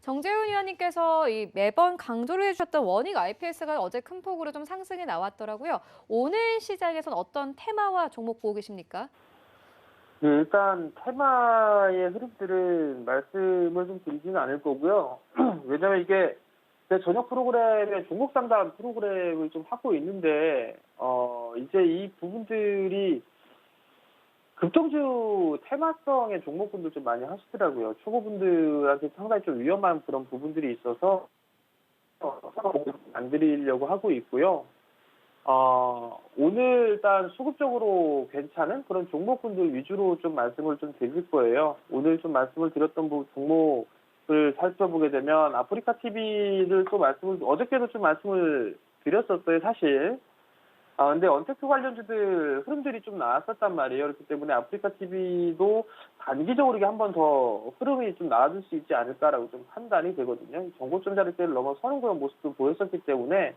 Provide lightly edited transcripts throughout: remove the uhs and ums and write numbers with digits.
정재훈 위원님께서 매번 강조를 해주셨던 원익 IPS가 어제 큰 폭으로 좀 상승이 나왔더라고요. 오늘 시장에선 어떤 테마와 종목 보고 계십니까? 네, 일단 테마의 흐름들은 말씀을 좀 드리지는 않을 거고요. 왜냐면 이게 제 저녁 프로그램에 종목 상담 프로그램을 좀 하고 있는데, 이제 이 부분들이 급등주 테마성의 종목분들 좀 많이 하시더라고요. 초보분들한테 상당히 좀 위험한 그런 부분들이 있어서 안 드리려고 하고 있고요. 오늘 일단 수급적으로 괜찮은 그런 종목군들 위주로 좀 말씀을 좀 드릴 거예요. 오늘 좀 말씀을 드렸던 종목을 살펴보게 되면 아프리카 TV를 또 어저께도 좀 말씀을 드렸었어요, 사실. 근데 언택트 관련주들 흐름들이 좀 나왔었단 말이에요. 그렇기 때문에 아프리카 TV도 단기적으로 한 번 더 흐름이 좀 나아질 수 있지 않을까라고 좀 판단이 되거든요. 정고점 자리대를 넘어서는 그런 모습도 보였었기 때문에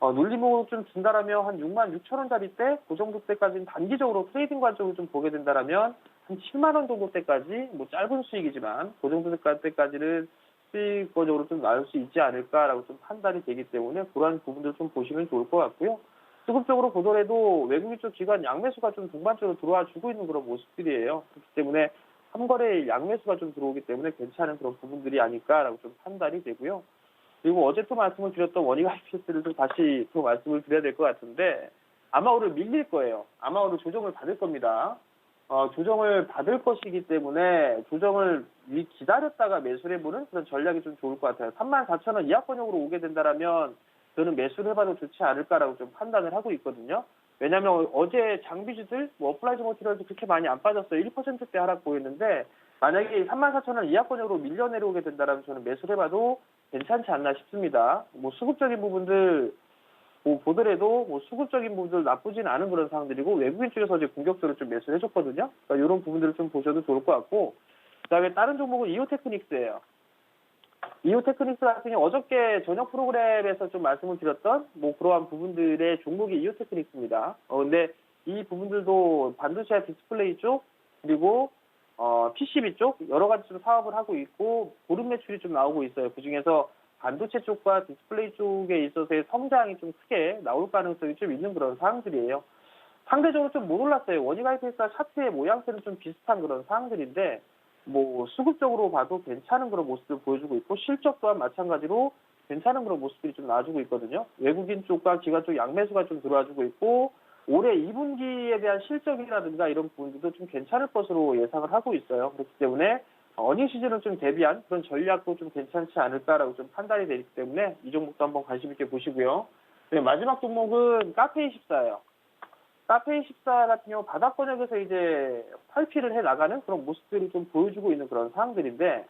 눌림목 좀 준다라면 한 66,000원짜리 그 정도 때까지는 단기적으로 트레이딩 관점을 좀 보게 된다라면 한 7만 원 정도 때까지 뭐 짧은 수익이지만 그 정도 때까지는 수익적으로 좀 나올 수 있지 않을까라고 좀 판단이 되기 때문에 그러한 부분들 좀 보시면 좋을 것 같고요. 수급적으로 보더라도 외국인 쪽 기관 양매수가 좀 동반적으로 들어와 주고 있는 그런 모습들이에요. 그렇기 때문에 한거래일 양매수가 좀 들어오기 때문에 괜찮은 그런 부분들이 아닐까라고 좀 판단이 되고요. 그리고 어제 또 말씀을 드렸던 원익 IPS를 좀 다시 또 말씀을 드려야 될 것 같은데 아마 오늘 밀릴 거예요. 아마 오늘 조정을 받을 겁니다. 조정을 받을 것이기 때문에 조정을 기다렸다가 매수를 해보는 그런 전략이 좀 좋을 것 같아요. 34,000원 이하권역으로 오게 된다라면 저는 매수를 해봐도 좋지 않을까라고 좀 판단을 하고 있거든요. 왜냐하면 어제 장비주들, 어플라이즈 머티리얼도 그렇게 많이 안 빠졌어요. 1%대 하락 보였는데 만약에 34,000원 이하권역으로 밀려 내려오게 된다라면 저는 매수를 해봐도 괜찮지 않나 싶습니다. 수급적인 부분들 보더라도 수급적인 부분들 나쁘진 않은 그런 상황들이고 외국인 쪽에서 어제 공격적으로 좀 매수를 해줬거든요. 그러니까 이런 부분들을 좀 보셔도 좋을 것 같고 그다음에 다른 종목은 이오테크닉스예요. 이오테크닉스 같은 경우 어저께 저녁 프로그램에서 좀 말씀을 드렸던 그러한 부분들의 종목이 이오테크닉스입니다. 근데 이 부분들도 반도체 디스플레이 쪽 그리고 PCB 쪽 여러 가지 좀 사업을 하고 있고 보름 매출이 좀 나오고 있어요. 그중에서 반도체 쪽과 디스플레이 쪽에 있어서의 성장이 좀 크게 나올 가능성이 좀 있는 그런 사항들이에요. 상대적으로 좀 못 올랐어요. 원익 IPS와 차트의 모양새는 좀 비슷한 그런 사항들인데 수급적으로 봐도 괜찮은 그런 모습을 보여주고 있고 실적 또한 마찬가지로 괜찮은 그런 모습들이 좀 나와주고 있거든요. 외국인 쪽과 기관 쪽 양매수가 좀 들어와주고 있고 올해 2분기에 대한 실적이라든가 이런 부분들도 좀 괜찮을 것으로 예상을 하고 있어요. 그렇기 때문에 어닝 시즌을 좀 대비한 그런 전략도 좀 괜찮지 않을까라고 좀 판단이 되기 때문에 이 종목도 한번 관심 있게 보시고요. 네, 마지막 종목은 카페24예요. 카페24 같은 경우 바닥권역에서 이제 탈피를 해 나가는 그런 모습들이 좀 보여주고 있는 그런 상황들인데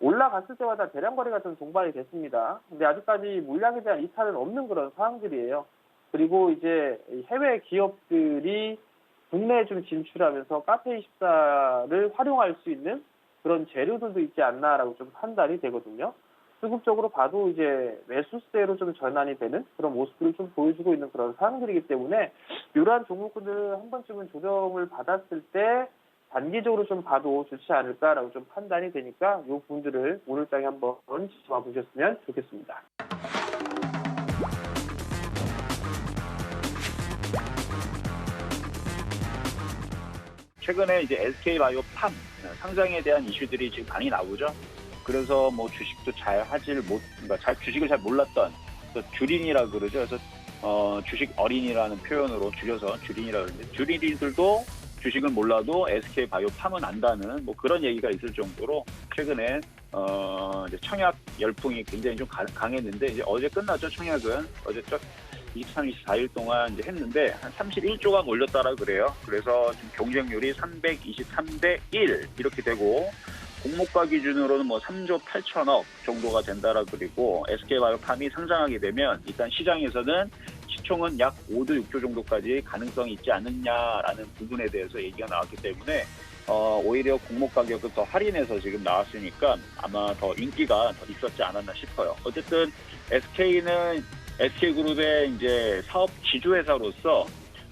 올라갔을 때마다 대량 거래가 좀 동반이 됐습니다. 근데 아직까지 물량에 대한 이탈은 없는 그런 상황들이에요. 그리고 이제 해외 기업들이 국내에 좀 진출하면서 카페24를 활용할 수 있는 그런 재료들도 있지 않나라고 좀 판단이 되거든요. 수급적으로 봐도 이제 매수세로 좀 전환이 되는 그런 모습들을 좀 보여주고 있는 그런 상황들이기 때문에 이러한 종목군들을 한 번쯤은 조정을 받았을 때 단기적으로 좀 봐도 좋지 않을까라고 좀 판단이 되니까 이 부분들을 오늘장에 한번 지켜봐 보셨으면 좋겠습니다. 최근에 이제 SK바이오팜 상장에 대한 이슈들이 지금 많이 나오죠. 그래서 주식도 그러니까 주식을 잘 몰랐던 주린이라 그러죠. 그래서 주식 어린이라는 표현으로 줄여서 주린이라 그러는데 주린이들도 주식을 몰라도 SK바이오팜은 안다는 그런 얘기가 있을 정도로 최근에 이제 청약 열풍이 굉장히 좀 강했는데 이제 어제 끝났죠. 청약은 어제 23, 24일 동안 이제 했는데 한 31조가 몰렸다라 그래요. 그래서 지금 경쟁률이 323대 1 이렇게 되고 공모가 기준으로는 3조 8천억 정도가 된다라 그리고 SK바이오팜이 상장하게 되면 일단 시장에서는 시총은 약 5조 6조 정도까지 가능성이 있지 않느냐라는 부분에 대해서 얘기가 나왔기 때문에 오히려 공모 가격을 더 할인해서 지금 나왔으니까 아마 더 인기가 더 있었지 않았나 싶어요. 어쨌든 SK는 SK그룹의 이제 사업 지주회사로서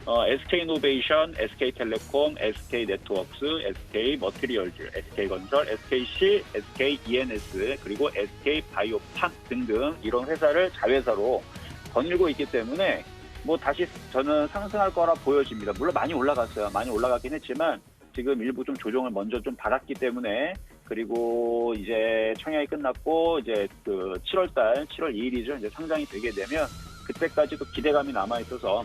SK이노베이션, SK텔레콤, SK네트워크스, SK머티리얼즈, SK건설, SKC, SKENS, 그리고 SK바이오팜 등등 이런 회사를 자회사로 거닐고 있기 때문에 뭐 다시 저는 상승할 거라 보여집니다. 물론 많이 올라갔어요. 많이 올라갔긴 했지만 지금 일부 좀 조정을 먼저 좀 받았기 때문에 그리고 이제 청약이 끝났고 이제 그 7월 2일이죠. 이제 상장이 되게 되면 그때까지도 기대감이 남아 있어서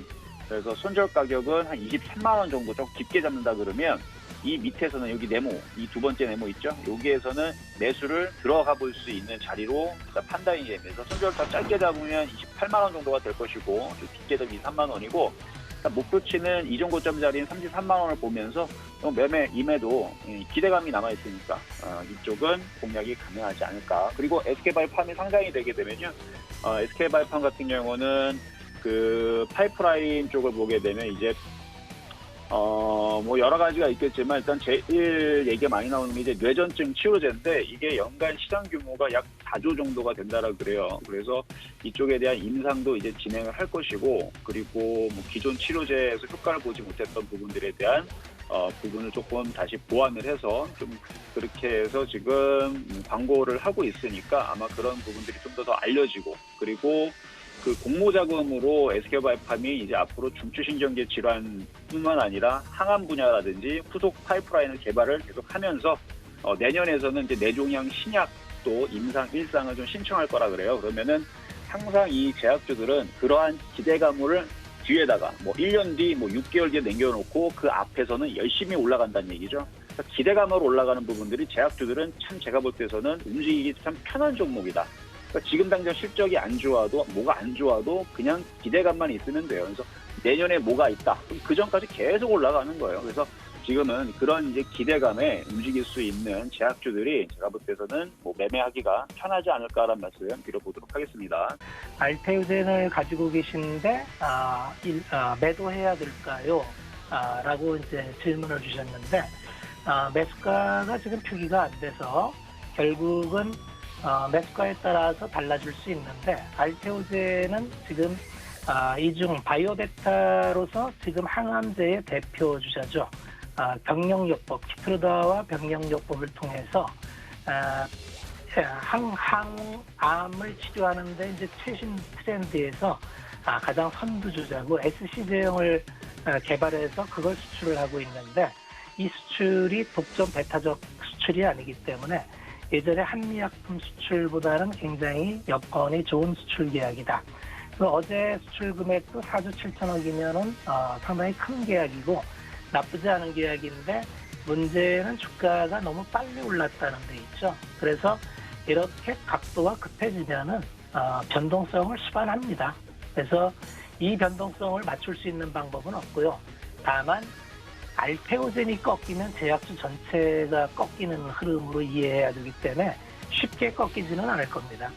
그래서 손절 가격은 한 23만 원 정도 좀 깊게 잡는다 그러면 이 밑에서는 여기 네모, 이 두 번째 네모 있죠? 여기에서는 매수를 들어가 볼 수 있는 자리로 판단이 되면서 손절가 짧게 잡으면 28만 원 정도가 될 것이고 좀 깊게 잡으면 23만 원이고 목표치는 이전 고점자리인 33만 원을 보면서 매매 임해도 기대감이 남아 있으니까 이쪽은 공략이 가능하지 않을까. 그리고 SK바이오팜이 상장이 되게 되면요, SK바이오팜 같은 경우는 그 파이프라인 쪽을 보게 되면 이제 뭐 여러 가지가 있겠지만 일단 제일 얘기가 많이 나오는 게 이제 뇌전증 치료제인데 이게 연간 시장 규모가 약 4조 정도가 된다라고 그래요. 그래서 이쪽에 대한 임상도 이제 진행을 할 것이고 그리고 뭐 기존 치료제에서 효과를 보지 못했던 부분들에 대한 부분을 조금 다시 보완을 해서 좀 그렇게 해서 지금 광고를 하고 있으니까 아마 그런 부분들이 좀 더 알려지고 그리고 그 공모자금으로 SK바이오팜이 이제 앞으로 중추신경계 질환뿐만 아니라 항암 분야라든지 후속 파이프라인을 개발을 계속하면서 내년에서는 이제 뇌종양 신약도 임상 1상을 좀 신청할 거라 그래요. 그러면은 항상 이 제약주들은 그러한 기대감을 뒤에다가 뭐 1년 뒤, 뭐 6개월 뒤에 남겨놓고 그 앞에서는 열심히 올라간다는 얘기죠. 그러니까 기대감으로 올라가는 부분들이 제약주들은 참 제가 볼 때서는 움직이기 참 편한 종목이다. 그러니까 지금 당장 실적이 안 좋아도 뭐가 안 좋아도 그냥 기대감만 있으면 돼요. 그래서 내년에 뭐가 있다. 그 전까지 계속 올라가는 거예요. 그래서 지금은 그런 이제 기대감에 움직일 수 있는 제약주들이 제가 볼 때서는 뭐 매매하기가 편하지 않을까라는 말씀 드려보도록 하겠습니다. 알테오젠을 가지고 계신데 매도해야 될까요? 라고 이제 질문을 주셨는데 매수가가 지금 표기가 안 돼서 결국은 매수가에 따라서 달라질 수 있는데 알테오젠은 지금 이중 바이오베타로서 지금 항암제의 대표 주자죠. 병력요법, 키프르다와 병력요법을 통해서 항암을 치료하는 데 이제 최신 트렌드에서 가장 선두주자고 SC제형을 개발해서 그걸 수출을 하고 있는데 이 수출이 독점 베타적 수출이 아니기 때문에 예전에 한미약품 수출보다는 굉장히 여건이 좋은 수출 계약이다. 어제 수출 금액도 4조 7천억이면은 상당히 큰 계약이고 나쁘지 않은 계약인데 문제는 주가가 너무 빨리 올랐다는 데 있죠. 그래서 이렇게 각도가 급해지면은 변동성을 수반합니다. 그래서 이 변동성을 맞출 수 있는 방법은 없고요. 다만 알테오젠이 꺾이면 제약주 전체가 꺾이는 흐름으로 이해해야 되기 때문에 쉽게 꺾이지는 않을 겁니다.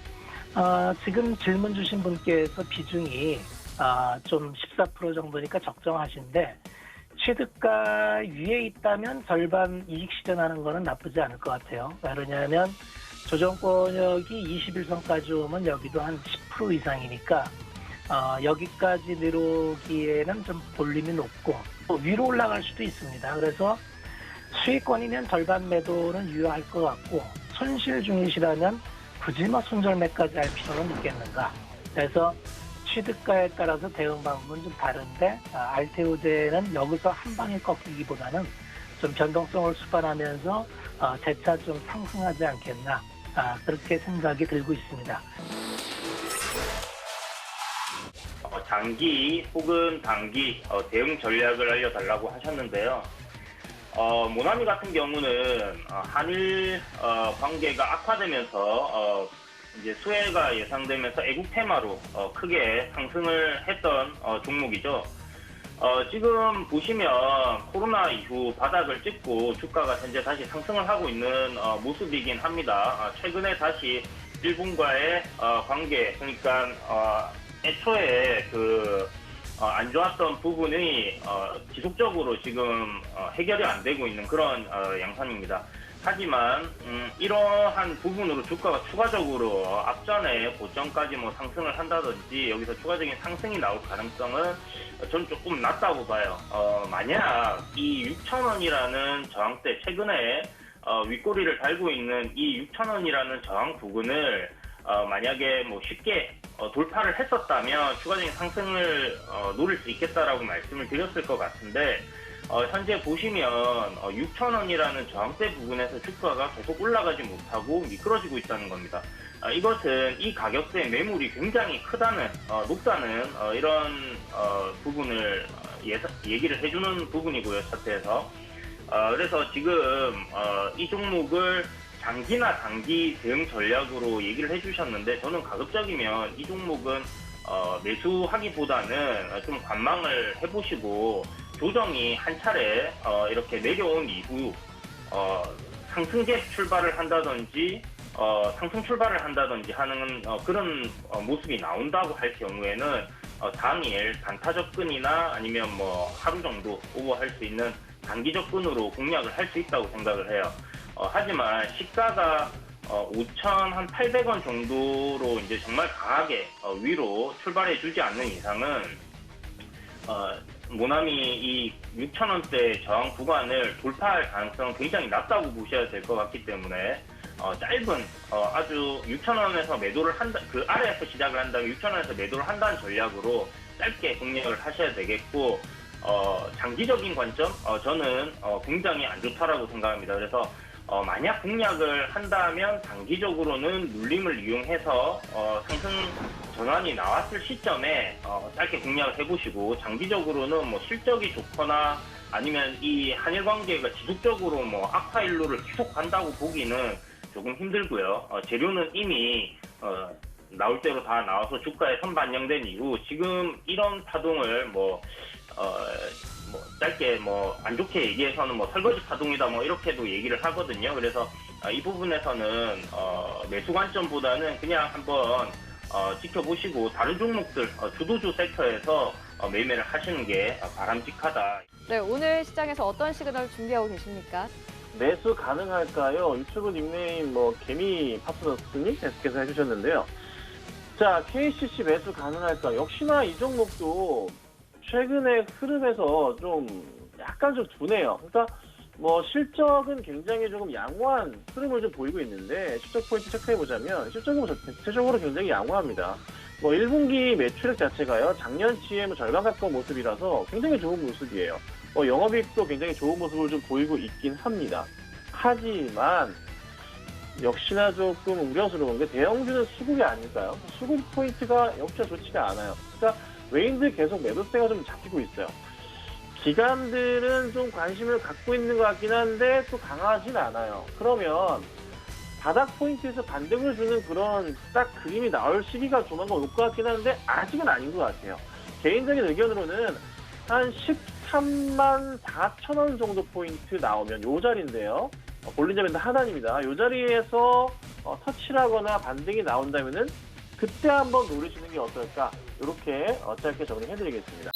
지금 질문 주신 분께서 비중이 좀 14% 정도니까 적정하신데 취득가 위에 있다면 절반 이익 실현하는 거는 나쁘지 않을 것 같아요. 왜냐하면 조정권역이 21선까지 오면 여기도 한 10% 이상이니까 여기까지 내려오기에는 좀 볼륨이 높고 또 위로 올라갈 수도 있습니다. 그래서 수익권이면 절반 매도는 유효할 것 같고 손실 중이시라면 굳이 뭐 손절매까지 할 필요는 있겠는가. 그래서 취득가에 따라서 대응 방법은 좀 다른데 알테오젠은 여기서 한 방에 꺾이기보다는 좀 변동성을 수반하면서 재차 좀 상승하지 않겠나 그렇게 생각이 들고 있습니다. 장기 혹은 단기 대응 전략을 알려달라고 하셨는데요. 모나미 같은 경우는 한일 관계가 악화되면서 이제 수혜가 예상되면서 애국 테마로 크게 상승을 했던 종목이죠. 지금 보시면 코로나 이후 바닥을 찍고 주가가 현재 다시 상승을 하고 있는 모습이긴 합니다. 최근에 다시 일본과의 관계, 그러니까 애초에 안 좋았던 부분이 지속적으로 지금 해결이 안 되고 있는 그런 양상입니다. 하지만 이러한 부분으로 주가가 추가적으로 앞전에 고점까지 뭐 상승을 한다든지 여기서 추가적인 상승이 나올 가능성은 저는 조금 낮다고 봐요. 만약 이 6,000원이라는 저항대, 최근에 윗꼬리를 달고 있는 이 6,000원이라는 저항 부근을 만약에 뭐 쉽게 돌파를 했었다면 추가적인 상승을 노릴 수 있겠다라고 말씀을 드렸을 것 같은데, 현재 보시면 6,000원이라는 저항대 부분에서 주가가 계속 올라가지 못하고 미끄러지고 있다는 겁니다. 이것은 이 가격대의 매물이 굉장히 크다는, 높다는 이런 부분을 얘기를 해주는 부분이고요, 차트에서. 그래서 지금 이 종목을 장기나 단기 대응 전략으로 얘기를 해주셨는데, 저는 가급적이면 이 종목은 매수하기보다는 좀 관망을 해보시고 조정이 한 차례 이렇게 내려온 이후 상승계 출발을 한다든지 상승 출발을 한다든지 하는 그런 모습이 나온다고 할 경우에는 당일 단타 접근이나 아니면 뭐 하루 정도 오버할 수 있는 단기 접근으로 공략을 할 수 있다고 생각을 해요. 하지만 시가가 5,800원 정도로 이제 정말 강하게 위로 출발해 주지 않는 이상은 모나미 이 6,000원대 저항 구간을 돌파할 가능성은 굉장히 낮다고 보셔야 될 것 같기 때문에 짧은 아주 6,000원에서 매도를 한다, 그 아래에서 시작을 한다면 6,000원에서 매도를 한다는 전략으로 짧게 공략을 하셔야 되겠고, 장기적인 관점 저는 굉장히 안 좋다라고 생각합니다. 그래서 만약 공략을 한다면 단기적으로는 눌림을 이용해서 상승 전환이 나왔을 시점에 짧게 공략을 해보시고, 장기적으로는 뭐 실적이 좋거나 아니면 이 한일 관계가 지속적으로 뭐 악화 일로를 계속 간다고 보기는 조금 힘들고요. 재료는 이미 나올 대로 다 나와서 주가에 선반영된 이후 지금 이런 파동을 뭐 짧게 뭐 안 좋게 얘기해서는 뭐 설거지 파동이다 뭐 이렇게도 얘기를 하거든요. 그래서 이 부분에서는 매수 관점보다는 그냥 한번 지켜보시고 다른 종목들 주도주 섹터에서 매매를 하시는 게 바람직하다. 네, 오늘 시장에서 어떤 시그널 준비하고 계십니까? 매수 가능할까요? 유튜브 닉네임 개미 파트너스님 계속해서 해주셨는데요. 자, KCC 매수 가능할까? 역시나 이 종목도 최근의 흐름에서 좀 약간 좀 둔해요. 그러니까 뭐 실적은 굉장히 조금 양호한 흐름을 좀 보이고 있는데, 실적 포인트 체크해 보자면 실적은 전체적으로 굉장히 양호합니다. 뭐 1분기 매출액 자체가요, 작년치의 절반 가까운 모습이라서 굉장히 좋은 모습이에요. 영업이익도 굉장히 좋은 모습을 좀 보이고 있긴 합니다. 하지만 역시나 조금 우려스러운 게 대형주는 수급이 아닐까요? 수급 포인트가 역시나 좋지가 않아요. 그러니까 외인들 계속 매도세가 좀 잡히고 있어요. 기관들은 좀 관심을 갖고 있는 것 같긴 한데 또 강하진 않아요. 그러면 바닥 포인트에서 반등을 주는 그런 딱 그림이 나올 시기가 조만간 올 것 같긴 한데 아직은 아닌 것 같아요. 개인적인 의견으로는 한 13만 4천 원 정도 포인트 나오면 요 자리인데요. 볼린저 밴드 하단입니다. 요 자리에서 터치를 하거나 반등이 나온다면은 그때 한번 노리시는 게 어떨까, 이렇게 짧게 정리해드리겠습니다.